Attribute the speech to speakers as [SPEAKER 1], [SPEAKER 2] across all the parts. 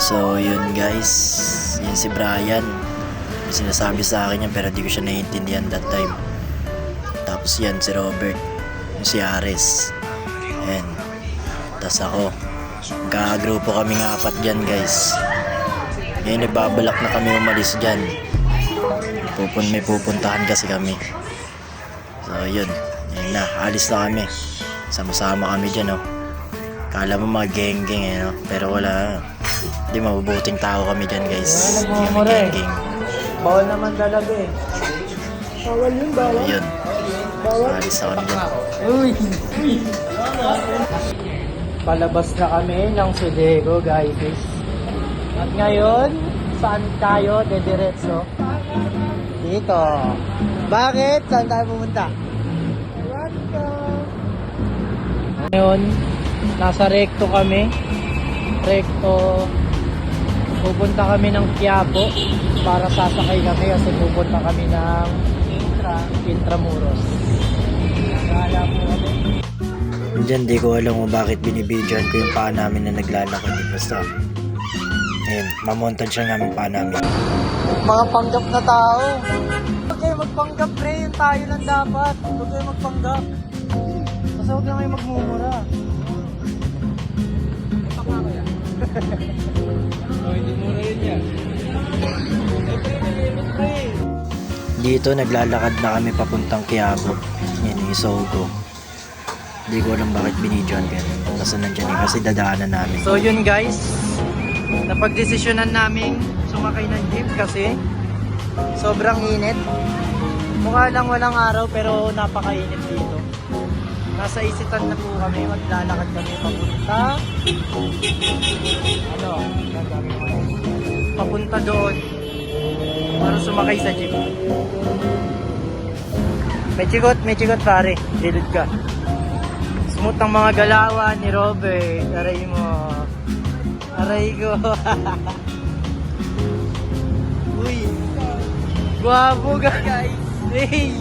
[SPEAKER 1] So yun guys, yun si Brian. May sinasabi sa akin yan pero di ko siya naiintindihan that time. Tapos yan si Robert, yung si Ares. Ayan. Tapos ako. Magkakagrupo kaming apat dyan guys. Ngayon nagbabalak na kami umalis dyan. May pupuntahan kasi kami. So yun, yun na, alis na kami. Sama-sama kami dyan, oh. Kala mo mga geng-geng eh, no? Pero wala. Hindi, mabubuting tao kami dyan guys. Hindi kami geng-geng.
[SPEAKER 2] Bawal naman talaga eh. Bawal yun, bawal.
[SPEAKER 1] So yun, alis na kami dyan.
[SPEAKER 2] Uy! Palabas na kami ng Sudego, guys. At ngayon, saan tayo dediretso? Dito. Bakit? Saan tayo pumunta? Ngayon, nasa Recto kami. Recto. Pupunta kami ng Quiapo para sasakay kami kasi pupunta kami ng Intramuros. Nagala po kami.
[SPEAKER 1] Diyan di ko alam kung bakit binibidyoan ko yung paa namin na naglalakad. Basta, ayun, mamontage lang namin paa namin.
[SPEAKER 2] Mga panggap na tao. Huwag kayo magpanggap, pre. Yung tayo lang dapat. Huwag kayo magpanggap. Basta huwag lang kayo magmumura. Ito pa kaya? Hindi mura yun yan.
[SPEAKER 1] Dito naglalakad na kami papuntang Quiapo. Yan yung Isogo. Hindi ko alam bakit binidyoan ko yan. Kasi nandiyan yun, kasi dadaanan namin.
[SPEAKER 2] So yun guys, napagdesisyonan namin sumakay ng jeep kasi sobrang init. Mukha lang walang araw pero napakainit dito. Nasa Isitan na po kami, maglalakad kami papunta. Papunta doon para sumakay sa jeep. May chigot pare, dilid ka. Smooth ang mga galawan ni Robert. Aray mo. Aray ko. Uy. Guwapo ka guys. Hey.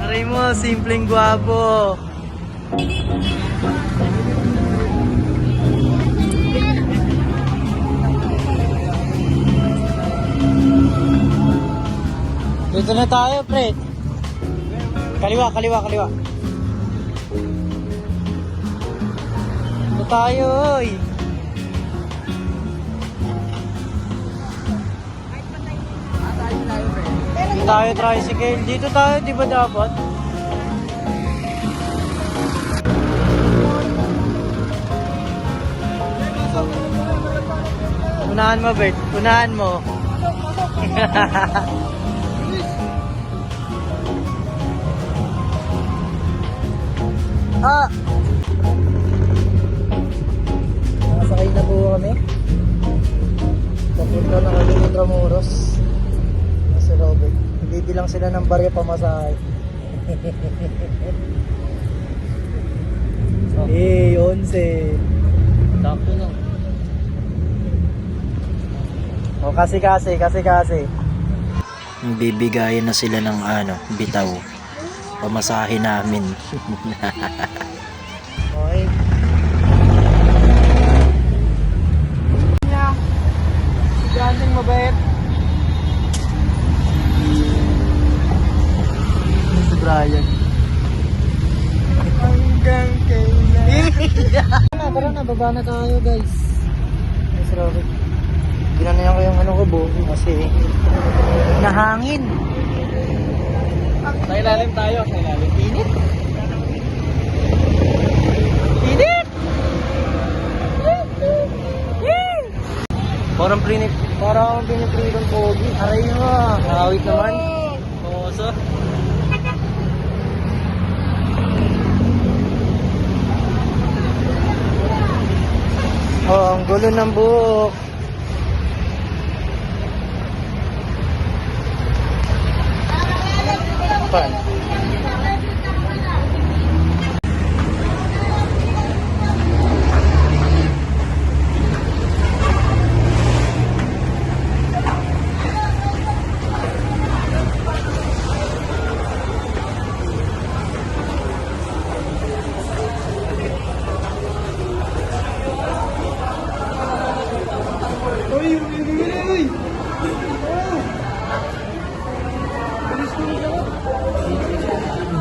[SPEAKER 2] Aray mo, simpleng guwapo. Dito na tayo, pre. Kaliwa. Dito tayo, oy. Dito tayo, tricycle. Dito tayo, di ba dapat? Unahan mo, Bert. Unahan mo. Nakasakay na po kami. Papunta na kami ng Intramuros. Nasa Robert. Bibilang sila ng barya pamasahe. Eh, 11. Takto na. O, kasi.
[SPEAKER 1] Bibigayan na sila ng bitaw. Pamasahe namin.
[SPEAKER 2] Okay. Granding mabait. Si Brian. Hanggang kailan. Tara na, baba na tayo guys. Yes, Robert. Ginanayan ko yung ko buo kasi nahangin. Sa ilalim tayo, sa ilalim. Init. Parang piniprilong pogi. Aray mo. Nakawit naman. Oso. Oh, ang gulo ng buhok. Pan.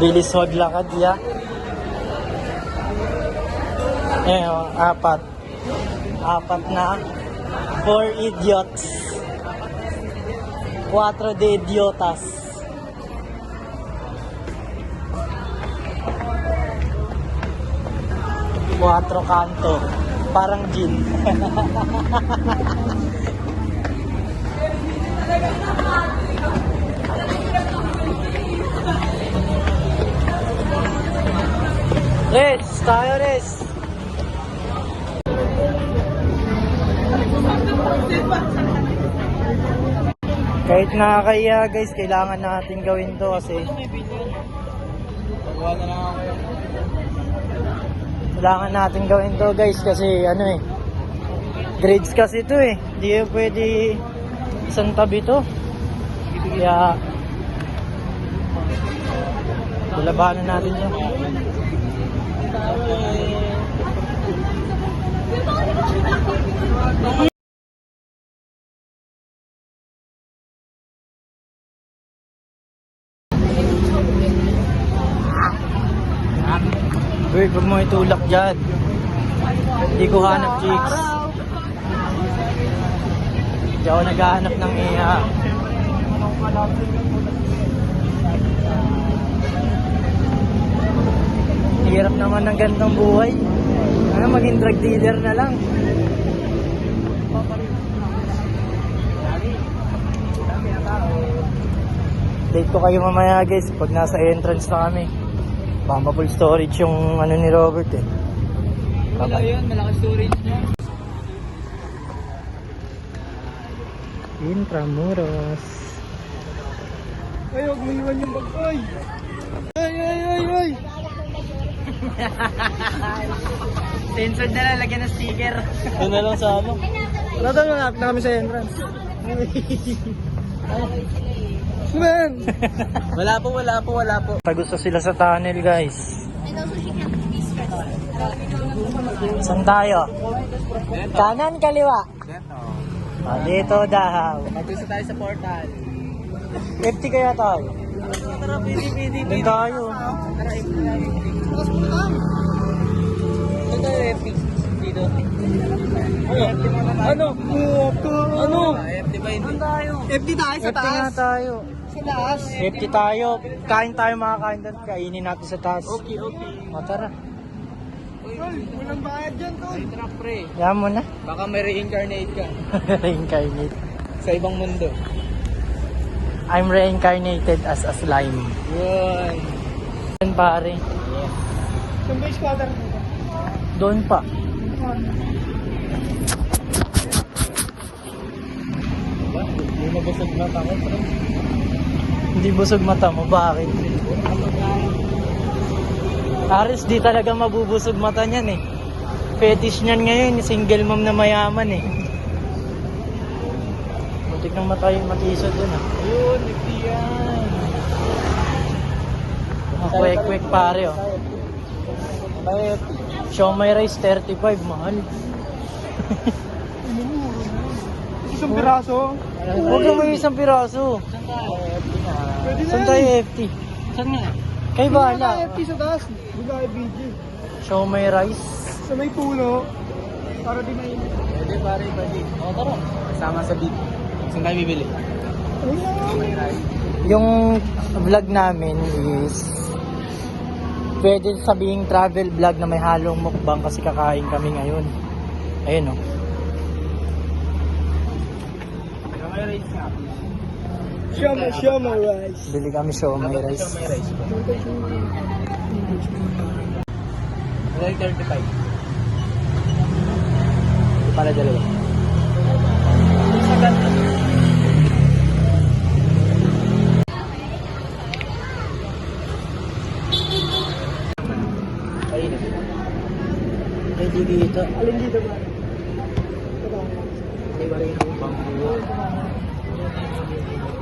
[SPEAKER 2] Bilis maglakad, ya. Eh, oh, apat. Apat na. 4 idiots. 4 de idiotas. Cuatro kanto. Parang gin. Res, tayo res. Kahit nakakaya guys, kailangan natin gawin to kasi kailangan natin gawin to guys kasi ano grades kasi to hindi pwede isang tabi to, kaya labanan natin yun. Bird, huwag mo itulak dyan. Hindi ko hanap chicks. Hindi ako naghahanap ng iya. Hirap naman ng ganitong buhay. Ano, maging drug dealer na lang. Date ko kayo mamaya guys pag nasa entrance na kami. Baka full storage yung ano ni Robert
[SPEAKER 3] Wala yun, malaki storage niya.
[SPEAKER 2] Intramuros.
[SPEAKER 3] Ay, huwag mo iwan yung bag. Ay! Ay!
[SPEAKER 2] Censored na lang, lagyan ng sticker.
[SPEAKER 3] Ito na lang sa ano. Natan na na kami sa entrance. Man! Wala po.
[SPEAKER 2] Tagusto sila sa tunnel guys. Saan tayo? Kanan, kaliwa? Dito daw.
[SPEAKER 3] Mag-gusto tayo sa portal.
[SPEAKER 2] FT kaya tayo?
[SPEAKER 3] Tara, pili.
[SPEAKER 2] Doon tayo.
[SPEAKER 3] Tara, FT tayo. Doon tayo, FT. Dito. Ano? Ano? FT ba hindi? FT tayo sa
[SPEAKER 2] FT nga
[SPEAKER 3] taas.
[SPEAKER 2] tayo.
[SPEAKER 3] Sa taas.
[SPEAKER 2] FT tayo. Kain tayo mga kain doon. Kainin natin sa taas.
[SPEAKER 3] Okay.
[SPEAKER 2] O tara.
[SPEAKER 3] Walang bayad dyan, tol. Ay, tara, pre.
[SPEAKER 2] Yan mo na.
[SPEAKER 3] Baka may reincarnate ka
[SPEAKER 2] Reincarnate.
[SPEAKER 3] sa ibang mundo.
[SPEAKER 2] I'm reincarnated as a slime.
[SPEAKER 3] Yun.
[SPEAKER 2] Yan pare.
[SPEAKER 3] Saan ba yung squatter?
[SPEAKER 2] Doon pa.
[SPEAKER 3] Hindi mabusog na ako, pre.
[SPEAKER 2] Hindi busog mata mo. Bakit? Aris, di talaga mabubusog mata niyan Fetish niyan ngayon. Single mom na mayaman Muntik ng mata yung matisod dun
[SPEAKER 3] Ayun, nagdi yan.
[SPEAKER 2] Quick pare
[SPEAKER 3] Bakit?
[SPEAKER 2] Show my rice 35. Mahal.
[SPEAKER 3] Isang piraso.
[SPEAKER 2] Huwag ka may isang piraso.
[SPEAKER 3] Pwede na.
[SPEAKER 2] Saan tayo FT?
[SPEAKER 3] Saan nga?
[SPEAKER 2] Kay bahala.
[SPEAKER 3] FT sa taas. Buga BG.
[SPEAKER 2] Show my rice.
[SPEAKER 3] Sa may puno. Para di mainit. Pwede pare, pwede. O tara. Kasama sa beat. Saan tayo bibili?
[SPEAKER 2] Yung vlog namin is pwede sabihing travel vlog na may halong mukbang kasi kakain kami ngayon. Ayun
[SPEAKER 3] May rice nga. Shoma rice.
[SPEAKER 2] Bili kami show my rice.
[SPEAKER 3] Like 35. Para dalawa. Sa ganito.
[SPEAKER 2] Pwede dito.
[SPEAKER 3] Alin dito ba? May marin akong bangko.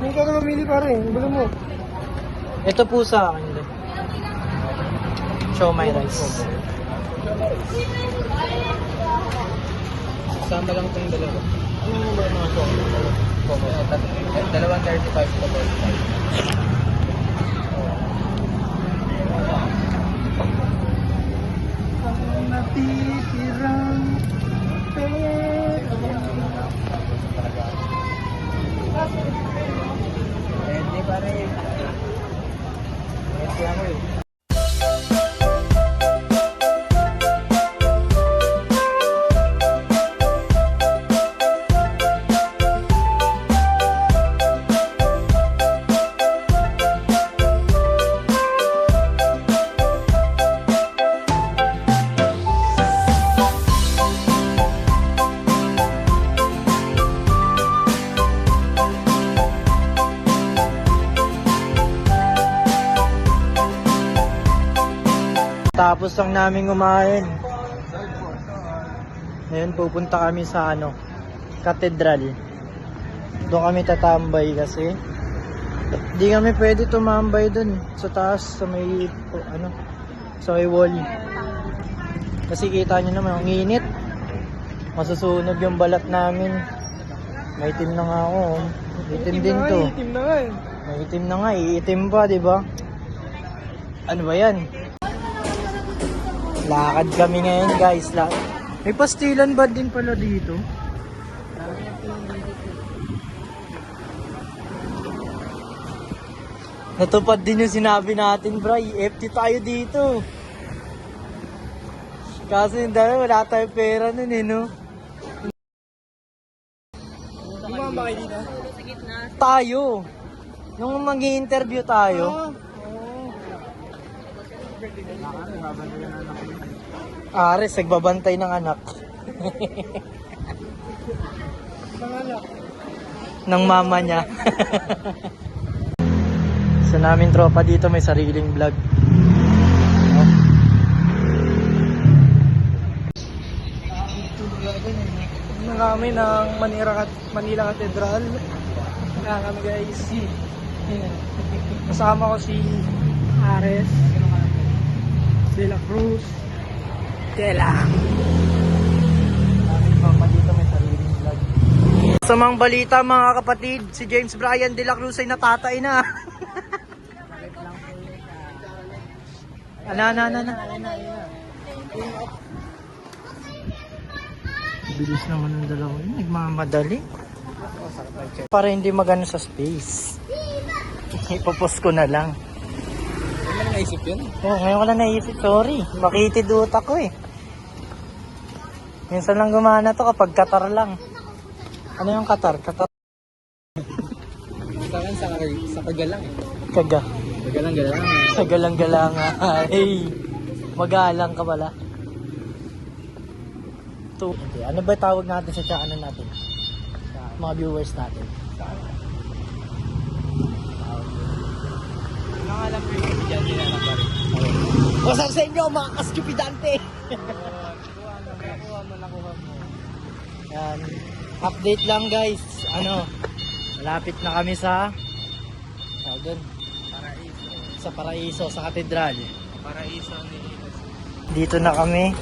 [SPEAKER 3] Hindi ka mamili pa rin. Gusto mo?
[SPEAKER 2] Ito po sa akin. Show my rice.
[SPEAKER 3] Sama lang itong dalawa. Ano yung mga dalawang 35 po.
[SPEAKER 2] Kakatapos lang namin kumain. Ngayon pupunta kami sa Cathedral. Doon kami tatambay kasi hindi kami pwede tumambay doon sa taas sa may sa may wall. Kasi kita nyo naman, ang init. Masusunog yung balat namin. Maitim na nga ako. Itim din to.
[SPEAKER 3] Itim na nga eh.
[SPEAKER 2] Maitim na nga, iitim pa, di ba? Ano ba yan? Lakad kami ngayon, guys. May pastilan ba din pala dito? Natupad din yung sinabi natin, bro. FT tayo dito. Kasi wala tayong pera nun eh, no?
[SPEAKER 3] Lumama ba kayo dito?
[SPEAKER 2] Tayo. Nung mag-i-interview tayo. Ares, nagbabantay ng anak. Ng mama niya. Sa namin tropa dito may sariling vlog.
[SPEAKER 3] Kami ng Manila Cathedral. Kaya kami guys. Kasama ko si Ares, De La Cruz, Tela.
[SPEAKER 2] Namin tropa dito may sariling vlog. Sa mga balita mga kapatid, si James Bryan De La Cruz ay natatay na. Ana. Bilis naman ng dalawa yun. Nagmamadali. Para hindi magano sa space. Ipopost ko na lang.
[SPEAKER 3] Hindi mo na naisip yun?
[SPEAKER 2] Oh, ngayon ko lang naisip. Sorry. Makitid utak ko eh. Minsan lang gumana to kapag Qatar lang. Ano yung Qatar? Qatar?
[SPEAKER 3] Sa akin sa Kagalang eh.
[SPEAKER 2] Kaga.
[SPEAKER 3] Kagalang.
[SPEAKER 2] Kagalang-galang. Hey. Magalang ka pala. Okay, ano ba tawag natin sa channel natin? Mga viewers natin.
[SPEAKER 3] Ano nga alam ko yung dyan nila na pa rin.
[SPEAKER 2] What's up sa inyo mga ka-stupidante?
[SPEAKER 3] Nakuha mo.
[SPEAKER 2] Yan. Update lang guys. Malapit na kami sa doon. Sa Paraiso, sa Katedral.
[SPEAKER 3] Paraiso ni Jesus.
[SPEAKER 2] Dito na kami.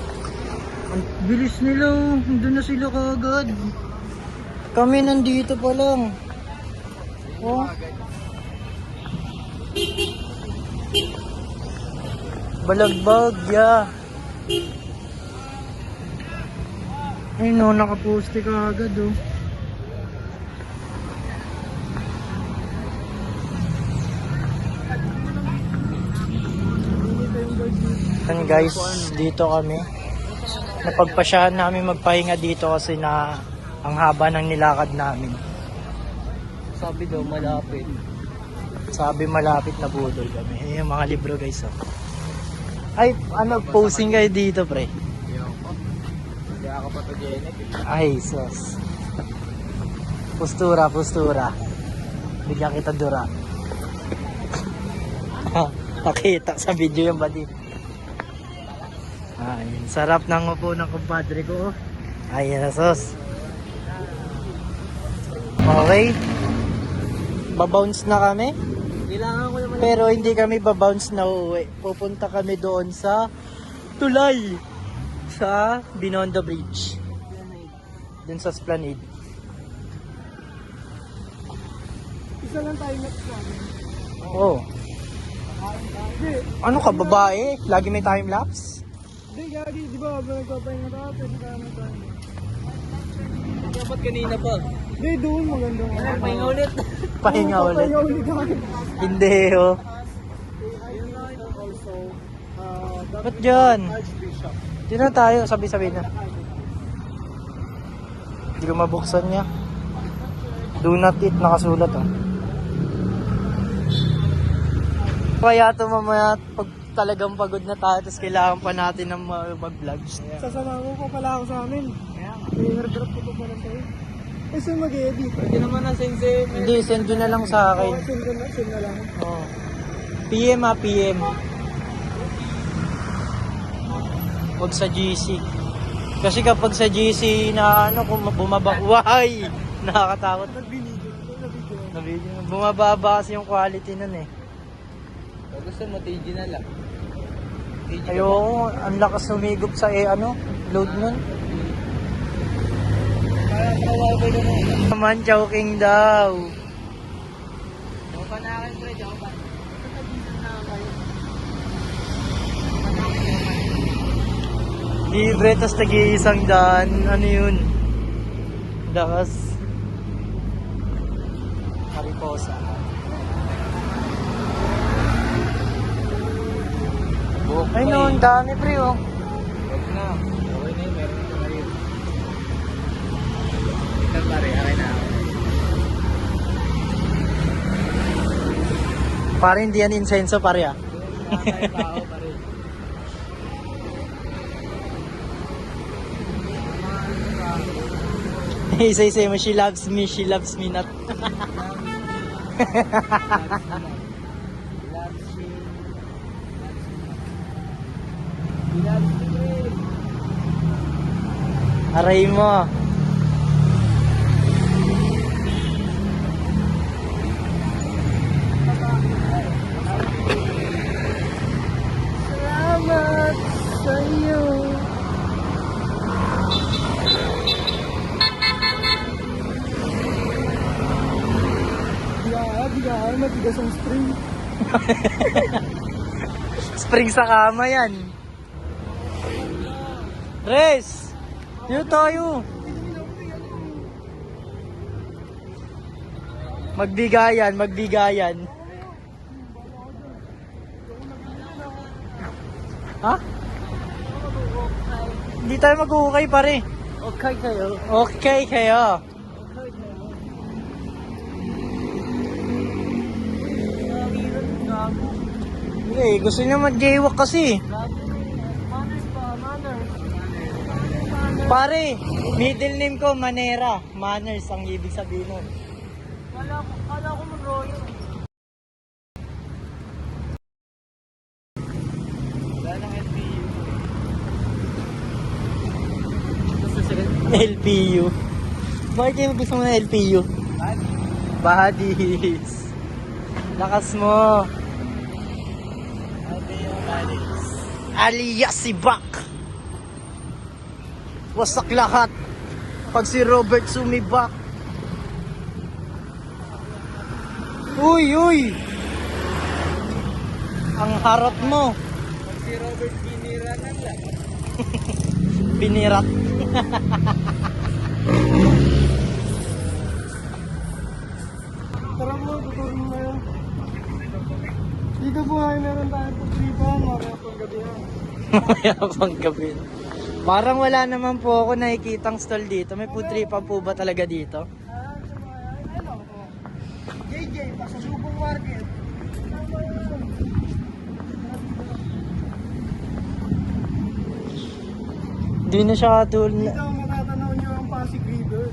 [SPEAKER 2] Ang bilis nila. Doon na sila kagad. Kami nandito pa lang. Oh. Balagbag, yeah. Ay no, nakaposte ka agad oh. And guys, dito kami. Napagpasyahan namin magpahinga dito kasi na ang haba ng nilakad namin.
[SPEAKER 3] Sabi daw malapit.
[SPEAKER 2] Sabi malapit na budol kami. Yung mga libro guys oh. Ay, posing kayo dito pre.
[SPEAKER 3] Hindi ako photogenic.
[SPEAKER 2] Ay, sus. Postura. Bigyan kita dura. Nakita sa video yung body. Ay, sarap ng upo ng kumpadre ko. Ay, yan na sus. Okay. Babounce na kami.
[SPEAKER 3] Kailangan ko naman.
[SPEAKER 2] Pero hindi kami babounce na uuwi. Pupunta kami doon sa Tulay. Sa Binondo Bridge. Doon sa Esplanade.
[SPEAKER 3] Isa lang tayo next namin.
[SPEAKER 2] Oh. Ano ka, babae? Lagi may time lapse?
[SPEAKER 3] Hindi, gagi. Di ba habang nagpapahinga tayo, pwede tayo magpahinga. Dapat kanina pa. Hindi, doon maganda.
[SPEAKER 2] Pahinga ulit. Pahinga ulit.
[SPEAKER 3] Pahinga ulit kami.
[SPEAKER 2] Hindi oh.
[SPEAKER 3] Ayun na yun also.
[SPEAKER 2] Ba't dyan?
[SPEAKER 3] Archbishop.
[SPEAKER 2] Dito na tayo, sabi-sabi na. Hindi ko mabuksan niya. Do not eat, nakasulat oh. Kaya ito mamaya, pag talagang pagod na tayo, tapos kailangan pa natin ng mag-vlogs.
[SPEAKER 3] Sasama ko pala ako sa amin. I-airdrop ko pa pala sa'yo. Eh, saan mag-edit? Pwede naman na send
[SPEAKER 2] Hindi, send nyo na lang sa akin.
[SPEAKER 3] Send na lang.
[SPEAKER 2] Oh. PM. Huwag sa GC. Kasi kapag sa GC na ano, kung bumaba, why? Nakakatakot. Bumababa kasi yung quality nun eh.
[SPEAKER 3] Gusto mo, TG na lang.
[SPEAKER 2] Ayoko, ang lakas sumigop sa load nun. Naman, choking daw.
[SPEAKER 3] Joke na akin, pre. Joke pa.
[SPEAKER 2] Libre, tas tagi-isang daan. Ano yun? Lakas. Mariposa. Ay no, ang dami pre oh.
[SPEAKER 3] Huwag na. Okay na yun. Meron na kayo. Ikaw pare, akin na.
[SPEAKER 2] Pare hindi yan insenso pare ah.
[SPEAKER 3] Nakakain tao pare.
[SPEAKER 2] Isa-isa mo, she loves me not. Aray mo. Salamat sa iyo.
[SPEAKER 3] Bigaan, matigas ang spring.
[SPEAKER 2] Spring sa kama yan. Res! Dito tayo. Magbigayan. Ha? Hindi tayo mag-uukay pare.
[SPEAKER 3] Okay kayo.
[SPEAKER 2] Okay kayo. Okay, gusto niya mag-jaywalk kasi. Pare, middle name ko Manera. Manners ang ibig sabihin nun.
[SPEAKER 3] Kala ko mag-royo. Wala nang LPU.
[SPEAKER 2] LPU. Bakit kayo gusto mo ng LPU? Bodies. Lakas mo. Alias si Bak. Wasak lahat. Pag si Robert sumibak. Uy! Ang harap mo.
[SPEAKER 3] Si Robert binira na lang.
[SPEAKER 2] Binirat.
[SPEAKER 3] Tara mo, tuturin mo yun. Dito buhay meron tayo po tripan, mga panggabihan.
[SPEAKER 2] Mamaya pang gabi. Parang wala naman po ako nakikitang stall dito. May food trip po ba talaga dito?
[SPEAKER 3] JJ, pasalubong market.
[SPEAKER 2] Di na siya katulad.
[SPEAKER 3] Dito matatanaw nyo ang Pasig River.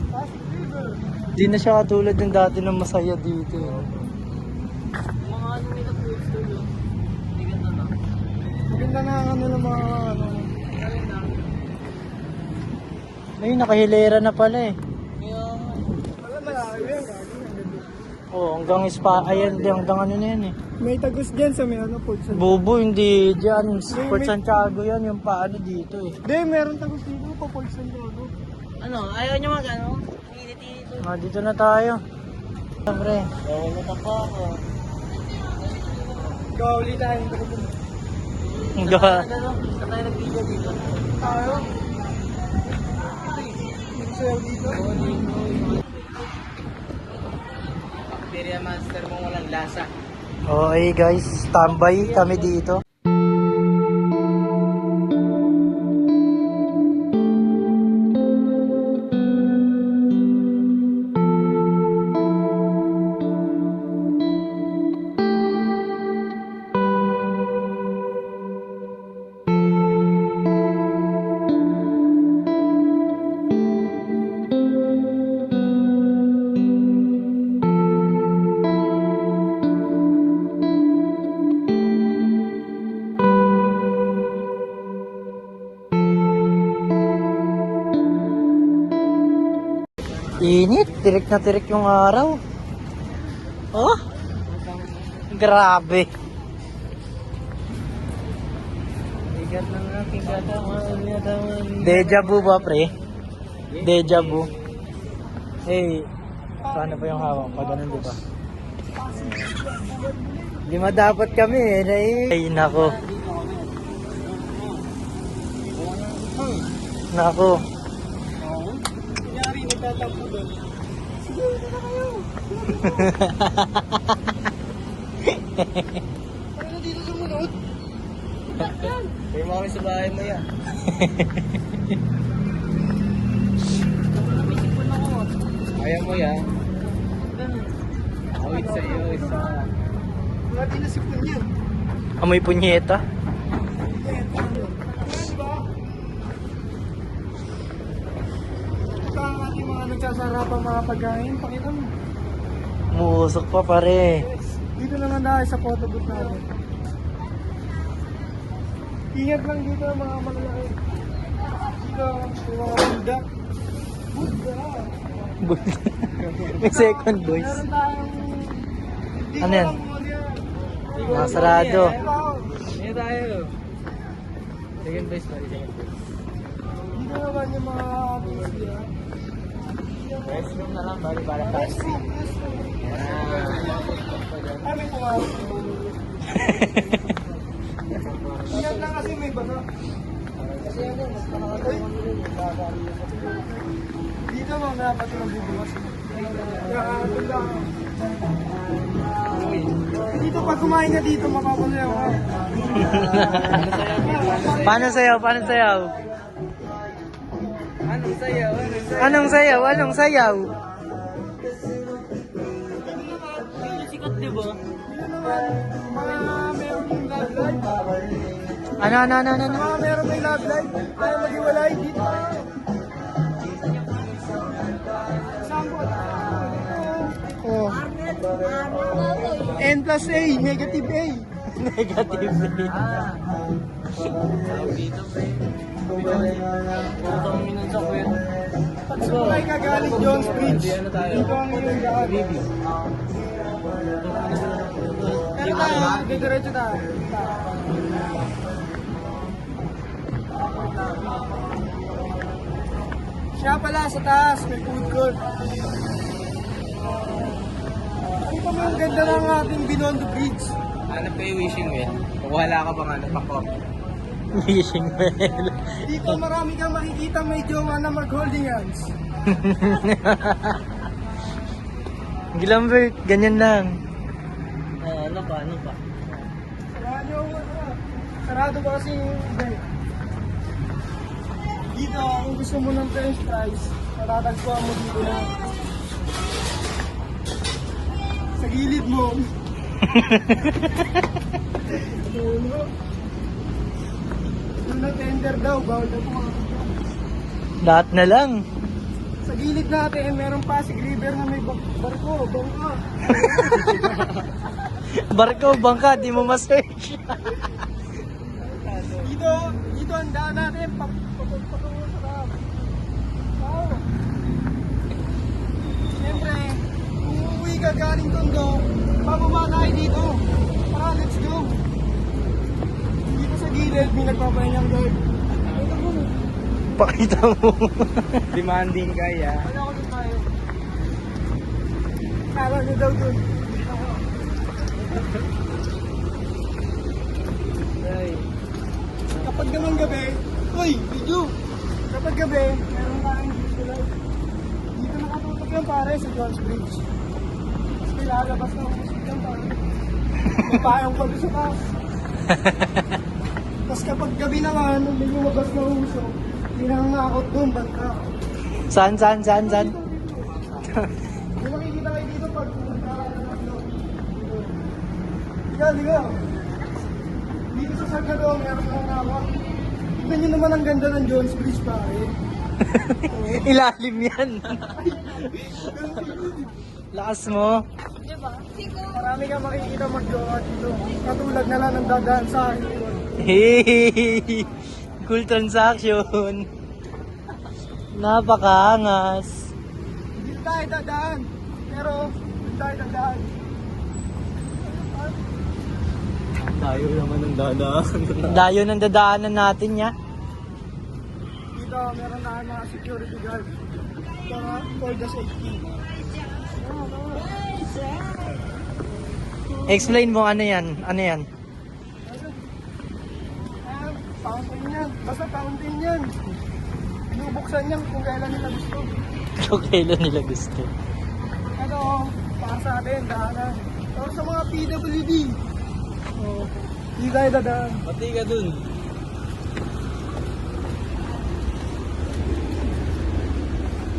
[SPEAKER 3] Pasig River.
[SPEAKER 2] Di na siya katulad ng dati na masaya dito.
[SPEAKER 3] Mga ano nila food studio. Hindi ganda na. Maganda na ang ano ng mga ano.
[SPEAKER 2] Ay, nakahilera na pala eh.
[SPEAKER 3] Wala malayo yan.
[SPEAKER 2] Oh, hanggang hanggang ano na yan eh.
[SPEAKER 3] May tagos dyan sa may ano food studio.
[SPEAKER 2] Bubo, hindi dyan. Port Santiago yan, yung paano dito eh.
[SPEAKER 3] Hindi, meron tagos dito pa food studio.
[SPEAKER 2] Ano, ayaw nyo mag-ano? Init-init. Dito na tayo. Siyempre.
[SPEAKER 3] Oo, natapa ako. Ikaw ulit tayo.
[SPEAKER 2] Hanggang.
[SPEAKER 3] Sa tayo nag-video dito. Tayo? Sa'yo dito? Imperial Master mong walang lasa.
[SPEAKER 2] Okay guys, standby kami dito. Init, tirik na tirik yung araw. Oh, grabe.
[SPEAKER 3] Bigat ng aking katawan.
[SPEAKER 2] Deja vu ba, pre? Deja vu. Eh, paano pa yung hawak? Pag ganun, di ba? Lima dapat kami eh. Ay, nako. Nako.
[SPEAKER 3] Kunyari, nagtatampo doon. Sige, ito na kayo. Ano dito sumunod? Kaya mo kami sa bahay mo yan. Ayaw mo yan. Awit sa iyo, isa. Lagi na si Punyo.
[SPEAKER 2] Amoy punyeta.
[SPEAKER 3] Ito ang ating mga nagsasarapang mga pagkain. Pakita mo.
[SPEAKER 2] Muusok pa pare.
[SPEAKER 3] Dito na lang dahil sa photo booth natin. Ingat lang dito mga malalaki. Dito yung mga bunda. Bunda.
[SPEAKER 2] May second voice.
[SPEAKER 3] Meron tayong...
[SPEAKER 2] Ano yan? Masarado.
[SPEAKER 3] Dito tayo. Second base pa, second base. Dito naman yung mga pizza. Restroom na lang, bali para taxi. Ay, may pumawa. Ingat lang kasi may baga. Kasi ano, mas nakakatawa nila yung baga. Dito mga pati magbubukas. Dito pag kumain ka dito, mapapasayaw ka.
[SPEAKER 2] Paano sayaw? Paano sayaw?
[SPEAKER 3] Anong sayaw?
[SPEAKER 2] Anong sayaw? Anong sayaw?
[SPEAKER 3] Sikat diba? Dito naman, mga meron yung love life.
[SPEAKER 2] Ano?
[SPEAKER 3] Mga meron may love life. Kaya mag-iwalay dito. Sample. Oh. N plus A, negative A.
[SPEAKER 2] Negative.
[SPEAKER 3] Pag sumakay ka galing Jones Bridge, dito ang iyong daan. Pero tayo, diretso tayo. Siya pala sa taas, may food court. Ano pa may ganda ng ating Binondo Bridge?
[SPEAKER 4] Hanap ko yung wishing well. Kung wala ka bang ano, pako.
[SPEAKER 2] Wishing well.
[SPEAKER 3] Dito marami kang makikita may jowa na mag-holding hands.
[SPEAKER 2] Gilambert, ganyan lang.
[SPEAKER 4] Ano pa?
[SPEAKER 3] Sarado yung sarado ba kasi yung event? Dito, kung gusto mo ng french fries, matatagpuan mo dito na. Sa gilid mo. Yung na-tender daw, bawal daw pumakita.
[SPEAKER 2] Lahat na lang.
[SPEAKER 3] Sa gilid natin, meron Pasig River na may barko, bangka.
[SPEAKER 2] Barko, bangka, di mo ma-search.
[SPEAKER 3] Dito ang daan natin, patungo sa rap. Wow. Siyempre, kung uuwi ka galing Tondo, bababa tayo dito. Tara, let's go. Dito sa gilid, may nagpapahingang guard. Ito po.
[SPEAKER 2] Pakita mo.
[SPEAKER 4] Demanding kaya.
[SPEAKER 3] Wala ko dun tayo. Kala nyo daw dun. Kapag naman gabi, uy, video! Kapag gabi, meron tayong disco light. Dito nakatutok yan pare sa Jones Bridge. Tapos may lalabas na musik yan pare. May payong pa doon sa taas. Tapos kapag gabi naman, may lumabas na uso, pinangakot doon, bangka.
[SPEAKER 2] Saan?
[SPEAKER 3] May makikita kayo dito pag nagkakalabas doon. Liga. Dito sa Sagado, meron kang hawak. Tignan nyo naman ang ganda ng Jones Bridge pare.
[SPEAKER 2] Ilalim yan. Lakas mo.
[SPEAKER 3] Marami kang makikita mag-jowa dito. Katulad na lang ng dadaan sa akin.
[SPEAKER 2] Hey! Cool transaction. Napakaangas.
[SPEAKER 3] tayo dadaan. Pero, doon tayo dadaan.
[SPEAKER 4] Tayo naman ng dadaan.
[SPEAKER 2] Dayo ng dadaanan natin ya.
[SPEAKER 3] Dito, meron na mga security guard. Para for the safety.
[SPEAKER 2] Explain mo ano yan? Ano yan?
[SPEAKER 3] Fountain yan. Basta fountain yan. Binubuksan yan kung kailan nila gusto.
[SPEAKER 2] Kung kailan nila gusto.
[SPEAKER 3] Ano, para sa atin, daanan. Pero sa mga PWD, hindi tayo dadaan.
[SPEAKER 4] Pati ka dun.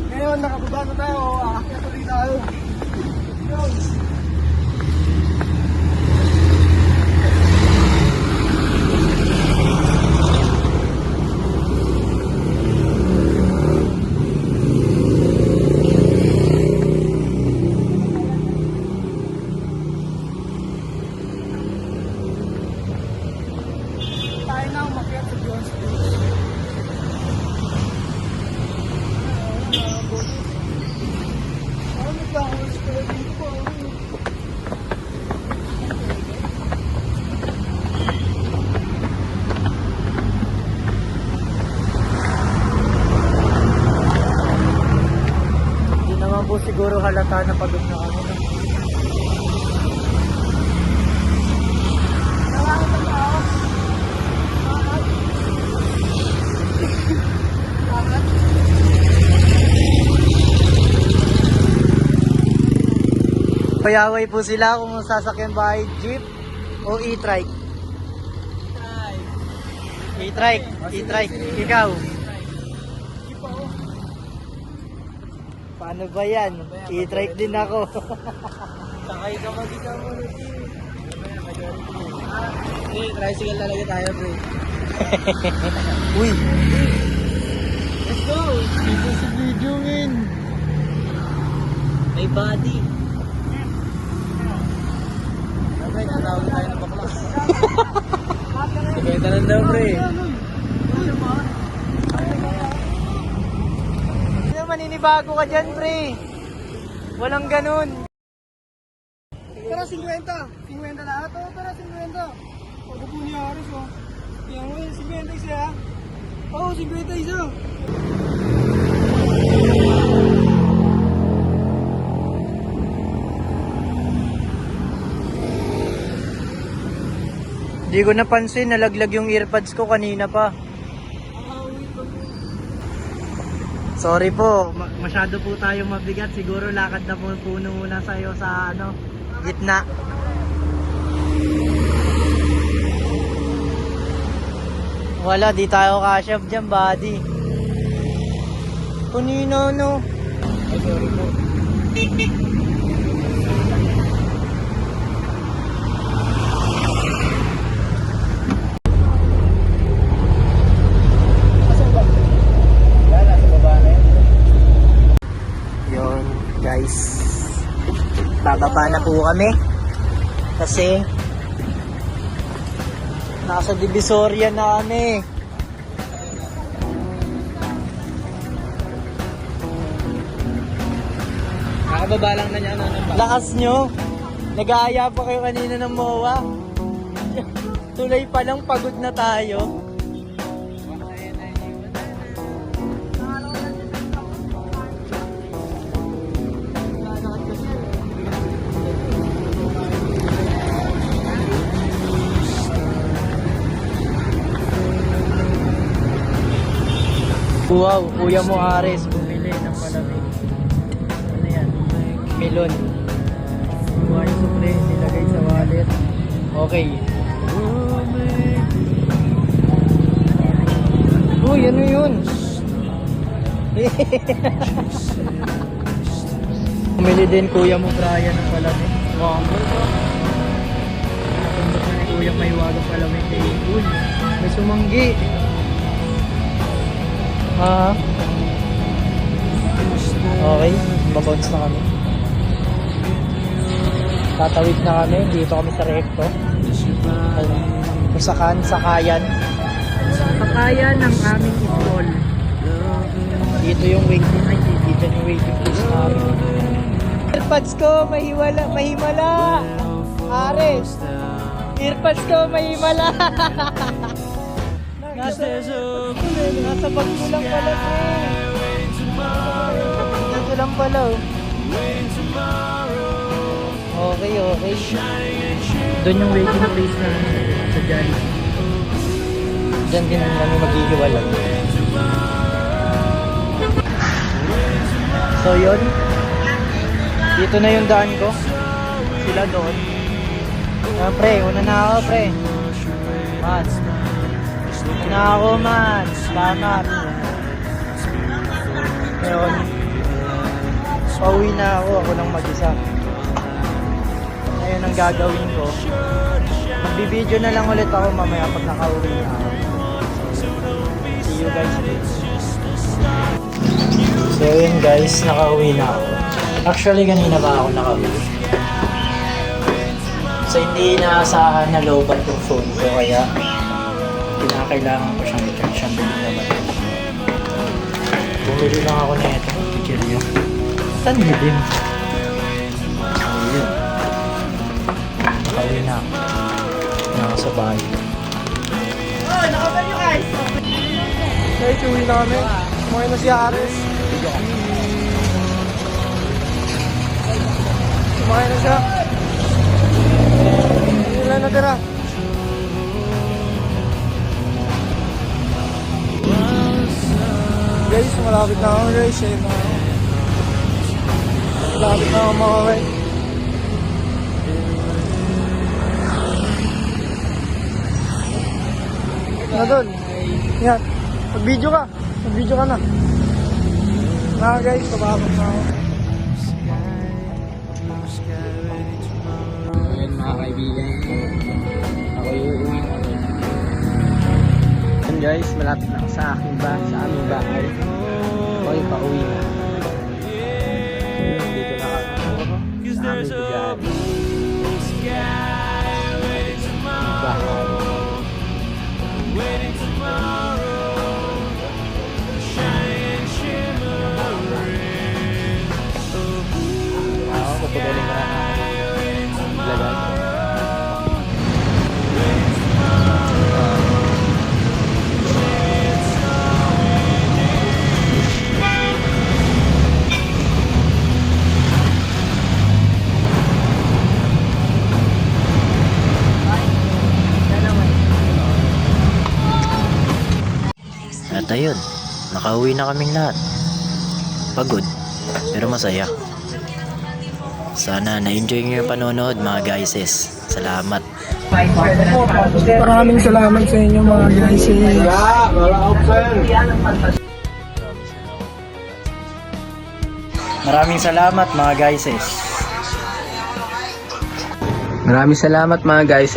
[SPEAKER 3] Ngayon, nakababa na tayo. Aakyat ulit tayo. Yun. Tayo na umakyat sa Jones Beach. Nagkakalas pala dito po.
[SPEAKER 2] Hindi naman po siguro halata na pagod na kami.
[SPEAKER 3] Nakakit ang tao.
[SPEAKER 2] Payaway po sila kung sasakyan ba ay jeep o e-trike. E-trike. E-trike. Ikaw. Paano ba yan? E-trike din ako.
[SPEAKER 4] Sakay ka mag-isama mo. Tricycle talaga tayo, bro.
[SPEAKER 2] Uy.
[SPEAKER 4] Let's go!
[SPEAKER 2] Ito si video, men.
[SPEAKER 4] May body. Pre, tatawag tayo ng bakla. Sabay tanan daw, pre.
[SPEAKER 2] Ano, maninibago ka dyan, pre. Walang ganun.
[SPEAKER 3] Tara, 50. 50 lahat. Oh, tara, 50. Pagpupo ni Aris, oh. Tingnan mo, 50 isa, ha? Oo, 50 isa.
[SPEAKER 2] Hindi ko napansin, nalaglag yung earpads ko kanina pa. Sorry po, masyado po tayong mabigat. Siguro lakad na po puno muna sa'yo sa ano, gitna. Wala, di tayo kasyap dyan, buddy. Kunino, no?
[SPEAKER 4] Ay, sorry po. Nasa baba na yun.
[SPEAKER 2] Yun, guys. Bababa na po kami. Kasi nasa Divisoria na kami.
[SPEAKER 4] Nakababa lang na niya, ano, ng baka.
[SPEAKER 2] Lakas nyo. Nag-aaya pa kayo kanina ng MOA. Tuloy pa lang, pagod na tayo. Wow, Kuya mo Ares, bumili ng palamig. Ano yan? Melon. Kuha yung sukle, nilagay sa wallet. Okay. Uy, ano yun? Bumili din Kuya mo Brian ng palamig. Wow. Napundok na ni Kuya may wagang palamig kay Uy, may sumanggi. Okay, babounce na kami. Tatawid na kami, dito kami sa recto. Kusakan, sakayan. Sakayan ng aming school. Dito yung waiting, ay dito Dito yung waiting list namin. Earpods ko, mahimala. Ares. Earpods ko, mahimala. Nasa bag mo lang pala, pre. Nasa lang pala, oh. Okay. Doon yung waiting place na sa Jollibee. Diyan din kami maghihiwalag. So yun, dito na yung daan ko. Sila doon. Pre, una na ako, pre. Man. Una na ako, man. Salamat. Ngayon, pauwi na ako. Ako lang mag-isa. Ngayon ang gagawin ko. Magbibideo na lang ulit ako mamaya pag nakauwi na ako. See you guys later. So yun guys, nakauwi na ako. Actually kanina pa ako nakauwi. So hindi inaasahan na low-bat yung phone ko kaya kinakailangan ko siyang i-charge ang bilis naman. Bumili lang ako na ito, kikiryo. Saan din? Ayun. Nakauwi na ako. Sa bahay.
[SPEAKER 3] Oh, nakabal nyo guys! Guys, uwi na kami. Kumain na si Ares. Kumain na siya. Ilan na tira? Guys, malapit na ako guys. Malapit na ako makawin. Na doon. Yan. Mag-video ka. Mag-video ka na. Na guys, tababak na ako.
[SPEAKER 4] Ayan mga kaibigan. Ako uuwi na ulit. Ayan guys, malapit na ako sa aming bahay. Ako yung pauwi na. Dito na ako sa aming lugar. Bahay. Pupagaling ka na lagay.
[SPEAKER 1] At ayun, nakauwi na kaming lahat. Pagod, pero masaya. Sana na-enjoy nyo yung panonood mga guyses. Salamat.
[SPEAKER 3] Maraming salamat sa inyo mga guys.
[SPEAKER 2] Maraming salamat mga guyses.
[SPEAKER 4] Maraming salamat mga guys.